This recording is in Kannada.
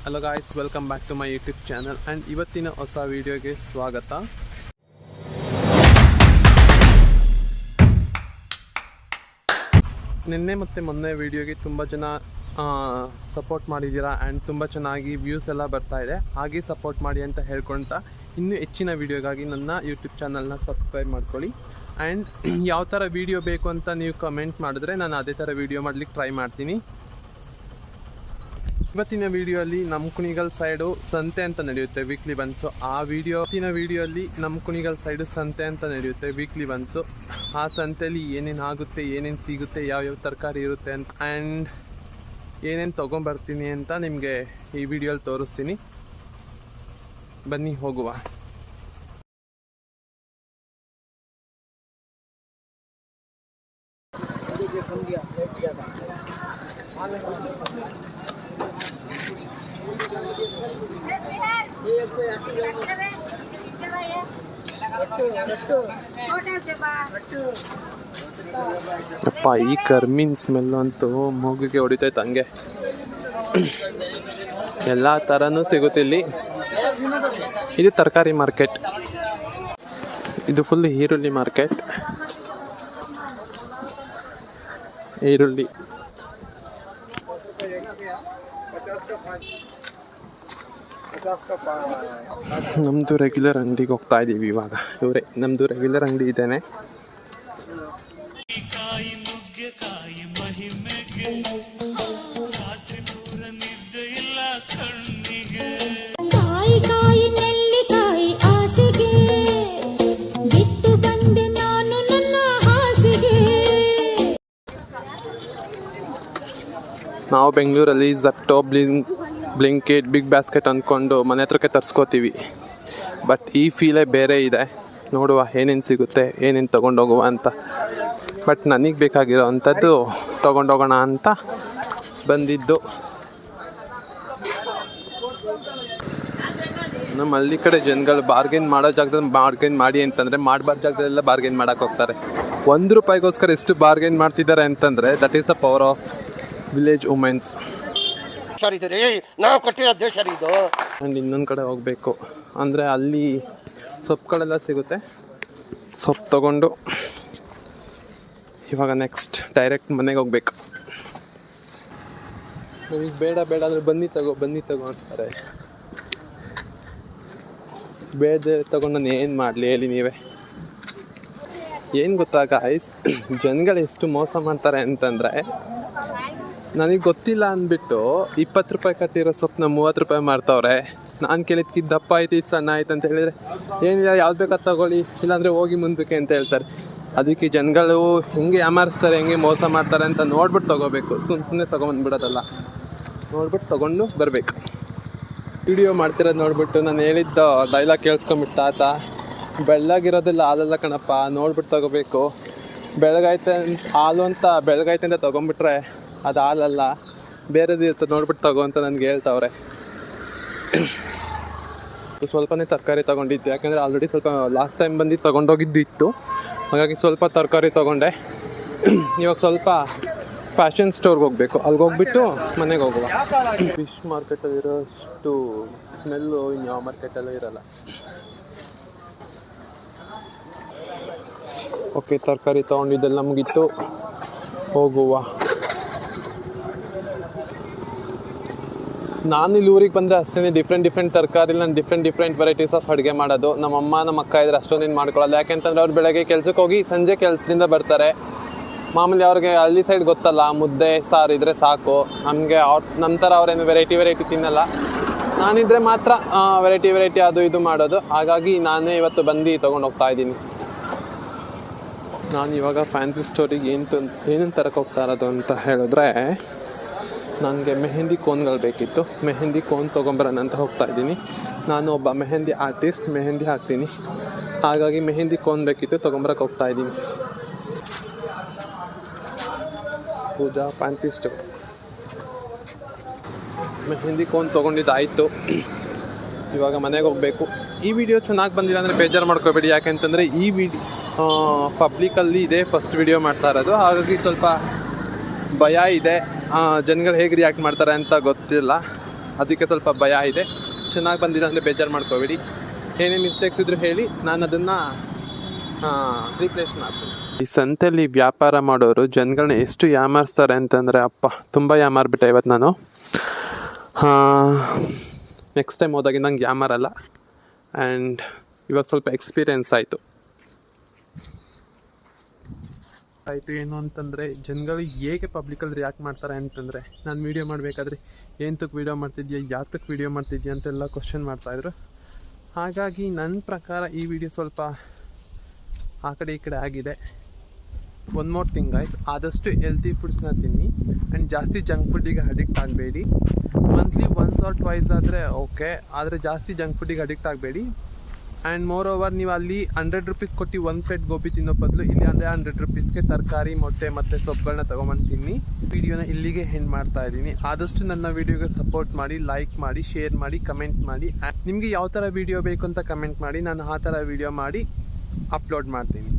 Hello guys, welcome back to my YouTube channel and ಇವತ್ತಿನ ಹೊಸ ವೀಡಿಯೋಗೆ ಸ್ವಾಗತ. ನಿನ್ನೆ ಮತ್ತು ಮೊನ್ನೆ ವೀಡಿಯೋಗೆ ತುಂಬ ಜನ ಸಪೋರ್ಟ್ ಮಾಡಿದ್ದೀರಾ ಆ್ಯಂಡ್ ತುಂಬ ಚೆನ್ನಾಗಿ ವ್ಯೂಸ್ ಎಲ್ಲ ಬರ್ತಾ ಇದೆ. ಹಾಗೆ ಸಪೋರ್ಟ್ ಮಾಡಿ ಅಂತ ಹೇಳ್ಕೊಳ್ತಾ ಇನ್ನೂ ಹೆಚ್ಚಿನ ವೀಡಿಯೋಗಾಗಿ ನನ್ನ ಯೂಟ್ಯೂಬ್ ಚಾನಲ್ನ ಸಬ್ಸ್ಕ್ರೈಬ್ ಮಾಡ್ಕೊಳ್ಳಿ. ಆ್ಯಂಡ್ ಯಾವ ಥರ ವೀಡಿಯೋ ಬೇಕು ಅಂತ ನೀವು ಕಮೆಂಟ್ ಮಾಡಿದ್ರೆ ನಾನು ಅದೇ ಥರ ವೀಡಿಯೋ ಮಾಡ್ಲಿಕ್ಕೆ ಟ್ರೈ ಮಾಡ್ತೀನಿ. ಇವತ್ತಿನ ವಿಡಿಯೋಲಿ ನಮ್ಮ ಕುಣಿಗಲ್ ಸೈಡು ಸಂತೆ ಅಂತ ನಡೆಯುತ್ತೆ ವೀಕ್ಲಿ ಒನ್ಸು. ಇವತ್ತಿನ ವಿಡಿಯೋಲಿ ನಮ್ಮ ಕುಣಿಗಲ್ ಸೈಡು ಸಂತೆ ಅಂತ ನಡೆಯುತ್ತೆ ವೀಕ್ಲಿ ಒನ್ಸು. ಆ ಸಂತೆಯಲ್ಲಿ ಏನೇನು ಆಗುತ್ತೆ, ಏನೇನು ಸಿಗುತ್ತೆ, ಯಾವ್ಯಾವ ತರಕಾರಿ ಇರುತ್ತೆ ಅಂತ ಆ್ಯಂಡ್ ಏನೇನು ತೊಗೊಂಬರ್ತೀನಿ ಅಂತ ನಿಮಗೆ ಈ ವಿಡಿಯೋಲಿ ತೋರಿಸ್ತೀನಿ. ಬನ್ನಿ ಹೋಗುವ. ಅಪ್ಪ, ಈ ಕರ್ಮೀನ್ ಸ್ಮೆಲ್ ಅಂತೂ ಮೂಗಿಗೆ ಹೊಡಿತೈತೆ. ಹಂಗೆ ಎಲ್ಲ ಥರನೂ ಸಿಗುತ್ತೆ ಇಲ್ಲಿ. ಇದು ತರಕಾರಿ ಮಾರ್ಕೆಟ್, ಇದು ಫುಲ್ ಈರುಳ್ಳಿ ಮಾರ್ಕೆಟ್. ಈರುಳ್ಳಿ ನಮ್ಮದು ರೆಗ್ಯುಲರ್ ಅಂಗಡಿಗೆ ಹೋಗ್ತಾ ಇದ್ದೀವಿ ಇವಾಗ. ಇವರೇ ನಮ್ಮದು ರೆಗ್ಯುಲರ್ ಅಂಗಡಿ ಇದ್ದೇನೆ. ನಾವು ಬೆಂಗಳೂರಲ್ಲಿ ಝಪ್ಟೋ, ಬ್ಲಿಂಕಿಟ್, ಬಿಗ್ ಬಾಸ್ಕೆಟ್ ಅಂದ್ಕೊಂಡು ಮನೆ ಹತ್ರಕ್ಕೆ ತರಿಸ್ಕೋತೀವಿ. ಬಟ್ ಈ ಫೀಲೇ ಬೇರೆ ಇದೆ. ನೋಡುವ ಏನೇನು ಸಿಗುತ್ತೆ, ಏನೇನು ತೊಗೊಂಡೋಗುವ ಅಂತ. ಬಟ್ ನನಗೆ ಬೇಕಾಗಿರೋ ಅಂಥದ್ದು ತೊಗೊಂಡೋಗೋಣ ಅಂತ ಬಂದಿದ್ದು. ನಮ್ಮ ಹಳ್ಳಿ ಕಡೆ ಜನಗಳು ಬಾರ್ಗೇನ್ ಮಾಡೋ ಜಾಗದಲ್ಲಿ ಬಾರ್ಗೇನ್ ಮಾಡಿ ಅಂತಂದರೆ ಮಾಡಬಾರ್ದು ಜಾಗದಲ್ಲೆಲ್ಲ ಬಾರ್ಗೇನ್ ಮಾಡೋಕ್ಕೆ ಹೋಗ್ತಾರೆ. ₹1 ಎಷ್ಟು ಬಾರ್ಗೇನ್ ಮಾಡ್ತಿದ್ದಾರೆ ಅಂತಂದರೆ that is the power of village womens. ನಾವು ಕೊಟ್ಟಿರೋ ದೇಶ ಇದು. ಆ್ಯಂಡ್ ಇನ್ನೊಂದು ಕಡೆ ಹೋಗಬೇಕು ಅಂದರೆ ಅಲ್ಲಿ ಸೊಪ್ಪುಗಳೆಲ್ಲ ಸಿಗುತ್ತೆ. ಸೊಪ್ಪು ತೊಗೊಂಡು ಇವಾಗ ನೆಕ್ಸ್ಟ್ ಡೈರೆಕ್ಟ್ ಮನೆಗೆ ಹೋಗ್ಬೇಕು. ನಮಗೆ ಬೇಡ ಅಂದರೆ ಬನ್ನಿ ತಗೋ ಅಂತಾರೆ. ಬೇಡ ತಗೊಂಡು ನಾನು ಏನು ಮಾಡಲಿ ಹೇಳಿ ನೀವೇ. ಏನು ಗೊತ್ತಾ ಗಾಯ್ಸ್, ಜನಗಳು ಎಷ್ಟು ಮೋಸ ಮಾಡ್ತಾರೆ ಅಂತಂದರೆ, ನನಗೆ ಗೊತ್ತಿಲ್ಲ ಅಂದ್ಬಿಟ್ಟು ₹20 ಕಟ್ಟಿರೋ ಸೊಪ್ಪನ್ನ ₹30 ಮಾರ್ತವ್ರೆ. ನಾನು ಕೇಳಿದ್ಕಿದ್ದು ದಪ್ಪ ಆಯ್ತು, ಇದು ಸಣ್ಣ ಆಯ್ತು ಅಂತ ಹೇಳಿದರೆ ಏನಿಲ್ಲ ಯಾವ್ದು ಬೇಕಾದ ತಗೊಳ್ಳಿ, ಇಲ್ಲಾಂದರೆ ಹೋಗಿ ಮುಂದಕ್ಕೆ ಅಂತ ಹೇಳ್ತಾರೆ. ಅದಕ್ಕೆ ಜನಗಳು ಹೆಂಗೆ ಯಾಮಾರಿಸ್ತಾರೆ, ಹೆಂಗೆ ಮೋಸ ಮಾಡ್ತಾರೆ ಅಂತ ನೋಡ್ಬಿಟ್ಟು ತೊಗೋಬೇಕು. ಸುಮ್ಮನೆ ತೊಗೊಂಬಂದ್ಬಿಡೋದಲ್ಲ, ನೋಡ್ಬಿಟ್ಟು ತೊಗೊಂಡು ಬರಬೇಕು. ವಿಡಿಯೋ ಮಾಡ್ತಿರೋದು ನೋಡ್ಬಿಟ್ಟು ನಾನು ಹೇಳಿದ್ದ ಡೈಲಾಗ್ ಕೇಳಿಸ್ಕೊಂಬಿಟ್ಟು, ತಾತ ಬೆಳ್ಳಗಿರೋದಿಲ್ಲ ಹಾಲಲ್ಲ ಕಣಪ್ಪ, ನೋಡ್ಬಿಟ್ಟು ತೊಗೋಬೇಕು. ಬೆಳಗೈತೆ ಹಾಲು ಅಂತ ಬೆಳಗೈತೆ ಅಂತ ತೊಗೊಂಬಿಟ್ರೆ ಅದು ಹಾಲಲ್ಲ, ಬೇರೆದು ಇರ್ತದೆ, ನೋಡ್ಬಿಟ್ಟು ತಗೋ ಅಂತ ನನಗೆ ಹೇಳ್ತಾವ್ರೆ. ಸ್ವಲ್ಪನೇ ತರಕಾರಿ ತೊಗೊಂಡಿದ್ದು, ಯಾಕೆಂದರೆ ಆಲ್ರೆಡಿ ಸ್ವಲ್ಪ ಲಾಸ್ಟ್ ಟೈಮ್ ಬಂದು ತೊಗೊಂಡೋಗಿದ್ದು ಇತ್ತು. ಹಾಗಾಗಿ ಸ್ವಲ್ಪ ತರಕಾರಿ ತೊಗೊಂಡೆ. ಇವಾಗ ಸ್ವಲ್ಪ ಫ್ಯಾಷನ್ ಸ್ಟೋರ್ಗೆ ಹೋಗಬೇಕು. ಅಲ್ಲಿಗೆ ಹೋಗ್ಬಿಟ್ಟು ಮನೆಗೆ ಹೋಗುವ. ಫಿಶ್ ಮಾರ್ಕೆಟಲ್ಲಿ ಇರೋಷ್ಟು ಸ್ಮೆಲ್ಲು ಇನ್ಯಾವ ಮಾರ್ಕೆಟಲ್ಲೂ ಇರೋಲ್ಲ. ಓಕೆ, ತರಕಾರಿ ತೊಗೊಂಡಿದ್ದೆಲ್ಲ ಮುಗೀತು, ಹೋಗುವ. ನಾನು ಇಲ್ಲಿ ಊರಿಗೆ ಬಂದರೆ ಅಷ್ಟೇ ಡಿಫ್ರೆಂಟ್ ತರಕಾರಿ, ನಾನು ಡಿಫ್ರೆಂಟ್ ವೆರೈಟೀಸ್ ಆಫ್ ಅಡುಗೆ ಮಾಡೋದು. ನಮ್ಮ ಅಕ್ಕ ಇದ್ರೆ ಅಷ್ಟೊಂದೇನು ಮಾಡ್ಕೊಳ್ಳಲ್ಲ. ಯಾಕೆಂತಂದ್ರೆ ಅವ್ರು ಬೆಳಗ್ಗೆ ಕೆಲ್ಸಕ್ಕೆ ಹೋಗಿ ಸಂಜೆ ಕೆಲಸದಿಂದ ಬರ್ತಾರೆ. ಮಾಮೂಲಿ ಅವ್ರಿಗೆ ಹಳ್ಳಿ ಸೈಡ್ ಗೊತ್ತಲ್ಲ, ಮುದ್ದೆ ಸಾರು ಇದ್ದರೆ ಸಾಕು. ನಮಗೆ ನಮ್ಮ ಥರ ಅವ್ರೇನು ವೆರೈಟಿ ತಿನ್ನಲ್ಲ. ನಾನಿದ್ರೆ ಮಾತ್ರ ವೆರೈಟಿ ಅದು ಇದು ಮಾಡೋದು. ಹಾಗಾಗಿ ನಾನೇ ಇವತ್ತು ಬಂದು ತೊಗೊಂಡು ಹೋಗ್ತಾ ಇದ್ದೀನಿ. ನಾನು ಇವಾಗ ಫ್ಯಾನ್ಸಿ ಸ್ಟೋರಿಗೆ ಏನೇನು ತರಕ್ಕೆ ಹೋಗ್ತಾ ಇರೋದು ಅಂತ ಹೇಳಿದ್ರೆ, ನನಗೆ ಮೆಹಂದಿ ಕೋನ್ಗಳು ಬೇಕಿತ್ತು. ಮೆಹಂದಿ ಕೋನ್ ತೊಗೊಂಬರೋಣ ಅಂತ ಹೋಗ್ತಾ ಇದ್ದೀನಿ. ನಾನು ಒಬ್ಬ ಮೆಹಂದಿ ಆರ್ಟಿಸ್ಟ್, ಮೆಹಂದಿ ಹಾಕ್ತೀನಿ. ಹಾಗಾಗಿ ಮೆಹಂದಿ ಕೋನ್ ಬೇಕಿತ್ತು, ತೊಗೊಂಬರಕ್ಕೆ ಹೋಗ್ತಾ ಇದ್ದೀನಿ. ಪೂಜಾ ಫ್ಯಾನ್ಸಿ ಸ್ಟೋರ್. ಮೆಹಂದಿ ಕೋನ್ ತೊಗೊಂಡಿದ್ದಾಯಿತು. ಇವಾಗ ಮನೆಗೆ ಹೋಗಬೇಕು. ಈ ವಿಡಿಯೋ ಚೆನ್ನಾಗಿ ಬಂದಿಲ್ಲ ಅಂದರೆ ಬೇಜಾರು ಮಾಡ್ಕೋಬೇಡಿ. ಯಾಕೆಂತಂದರೆ ಈ ಪಬ್ಲಿಕಲ್ಲಿ ಇದೇ ಫಸ್ಟ್ ವಿಡಿಯೋ ಮಾಡ್ತಾ ಇರೋದು. ಹಾಗಾಗಿ ಸ್ವಲ್ಪ ಭಯ ಇದೆ, ಜನಗಳು ಹೇಗೆ ರಿಯಾಕ್ಟ್ ಮಾಡ್ತಾರೆ ಅಂತ ಗೊತ್ತಿಲ್ಲ. ಅದಕ್ಕೆ ಸ್ವಲ್ಪ ಭಯ ಇದೆ. ಚೆನ್ನಾಗಿ ಬಂದಿದೆ ಅಂದರೆ ಬೇಜಾರು ಮಾಡ್ಕೋಬೇಡಿ. ಏನೇ ಮಿಸ್ಟೇಕ್ಸ್ ಇದ್ದರೂ ಹೇಳಿ, ನಾನು ಅದನ್ನು ರೀಪ್ಲೇಸ್ ಮಾಡ್ತೀನಿ. ಈ ಸಂತೆಯಲ್ಲಿ ವ್ಯಾಪಾರ ಮಾಡೋರು ಜನಗಳನ್ನ ಎಷ್ಟು ಯಾಮಾರಿಸ್ತಾರೆ ಅಂತಂದರೆ ಅಪ್ಪ ತುಂಬ ಯಾಮಾರ್ಬಿಟ್ಟೆ ಇವತ್ತು ನಾನು. ನೆಕ್ಸ್ಟ್ ಟೈಮ್ ಹೋದಾಗಿ ನಂಗೆ ಯಾಮಾರಲ್ಲ. ಆ್ಯಂಡ್ ಇವಾಗ ಸ್ವಲ್ಪ ಎಕ್ಸ್ಪೀರಿಯೆನ್ಸ್ ಆಯಿತು ಏನು ಅಂತಂದರೆ ಜನಗಳು ಹೇಗೆ ಪಬ್ಲಿಕಲ್ಲಿ ರಿಯಾಕ್ಟ್ ಮಾಡ್ತಾರೆ ಅಂತಂದರೆ, ನಾನು ವೀಡಿಯೋ ಮಾಡಬೇಕಾದ್ರೆ ಏನಕ್ಕೆ ವೀಡಿಯೋ ಮಾಡ್ತಿದ್ಯಾ, ಯಾತಕ್ಕೆ ವೀಡಿಯೋ ಮಾಡ್ತಿದ್ಯಾ ಅಂತೆಲ್ಲ ಕ್ವಶನ್ ಮಾಡ್ತಾಯಿದ್ರು. ಹಾಗಾಗಿ ನನ್ನ ಪ್ರಕಾರ ಈ ವಿಡಿಯೋ ಸ್ವಲ್ಪ ಆ ಕಡೆ ಈ ಕಡೆ ಆಗಿದೆ. ಒನ್ ಮೋರ್ ಥಿಂಗ್ ಗೈಸ್, ಆದಷ್ಟು ಹೆಲ್ತಿ ಫುಡ್ಸ್ನ ತಿನ್ನಿ ಆ್ಯಂಡ್ ಜಾಸ್ತಿ ಜಂಕ್ ಫುಡ್ಡಿಗೆ ಅಡಿಕ್ಟ್ ಆಗಬೇಡಿ. ಮಂತ್ಲಿ ಒನ್ಸ್ ಆರ್ ಟ್ವೈಸ್ ಆದರೆ ಓಕೆ, ಆದರೆ ಜಾಸ್ತಿ ಜಂಕ್ ಫುಡ್ಡಿಗೆ ಅಡಿಕ್ಟ್ ಆಗಬೇಡಿ. ಆ್ಯಂಡ್ ಮೋರ್ ಓವರ್ ನೀವು ಅಲ್ಲಿ 100 ರೂಪೀಸ್ ಕೊಟ್ಟು ಒಂದು ಪ್ಲೇಟ್ ಗೋಬಿ ತಿನ್ನೋ ಬದಲು ಇಲ್ಲಿ ಅಂದರೆ 100 ರೂಪೀಸ್ಗೆ ತರಕಾರಿ, ಮೊಟ್ಟೆ ಮತ್ತು ಸೊಪ್ಪುಗಳನ್ನ ತೊಗೊಂಬಂದು ತಿನ್ನಿ. ವಿಡಿಯೋನ ಇಲ್ಲಿಗೆ ಎಂಡ್ ಮಾಡ್ತಾ ಇದ್ದೀನಿ. ಆದಷ್ಟು ನನ್ನ ವಿಡಿಯೋಗೆ ಸಪೋರ್ಟ್ ಮಾಡಿ, ಲೈಕ್ ಮಾಡಿ, ಶೇರ್ ಮಾಡಿ, ಕಮೆಂಟ್ ಮಾಡಿ. ನಿಮಗೆ ಯಾವ ಥರ ವಿಡಿಯೋ ಬೇಕು ಅಂತ ಕಮೆಂಟ್ ಮಾಡಿ, ನಾನು ಆ ಥರ ವಿಡಿಯೋ ಮಾಡಿ ಅಪ್ಲೋಡ್ ಮಾಡ್ತೀನಿ.